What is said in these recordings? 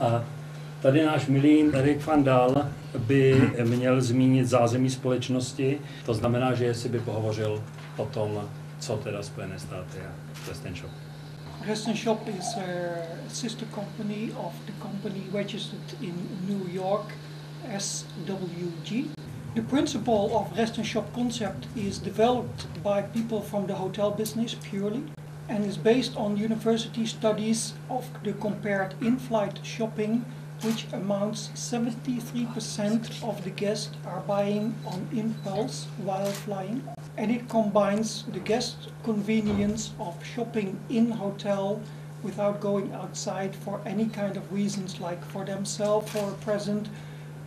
A tady náš milý Erik van Dahl by měl zmínit zázemí společnosti, to znamená, že jestli by pohovořil o tom, co teda Spojené státy a Rest & Shop. Rest & Shop is a sister company of the company registered in New York, SWG. The principle of Rest & Shop concept is developed by people from the hotel business purely and is based on university studies of the compared in-flight shopping, which amounts 73% of the guests are buying on impulse while flying. And it combines the guest convenience of shopping in hotel without going outside for any kind of reasons, like for themselves, for a present,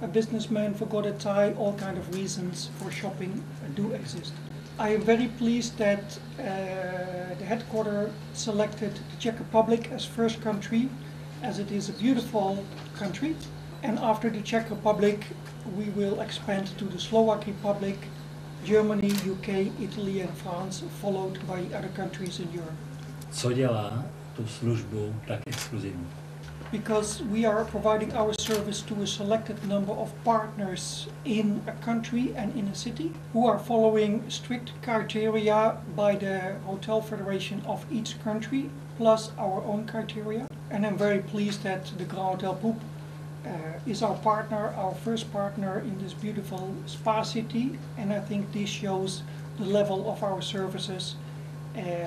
a businessman forgot a tie, all kind of reasons for shopping do exist. I am very pleased that the headquarter selected the Czech Republic as first country, as it is a beautiful country. And after the Czech Republic, we will expand to the Slovak Republic, Germany, UK, Italy and France, followed by other countries in Europe. Co dělá tu službu tak exkluzivní? Because we are providing our service to a selected number of partners in a country and in a city who are following strict criteria by the Hotel Federation of each country, plus our own criteria. And I'm very pleased that the Grand Hotel Poop is our partner, our first partner in this beautiful spa city, and I think this shows the level of our services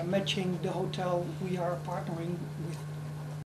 matching the hotel we are partnering with.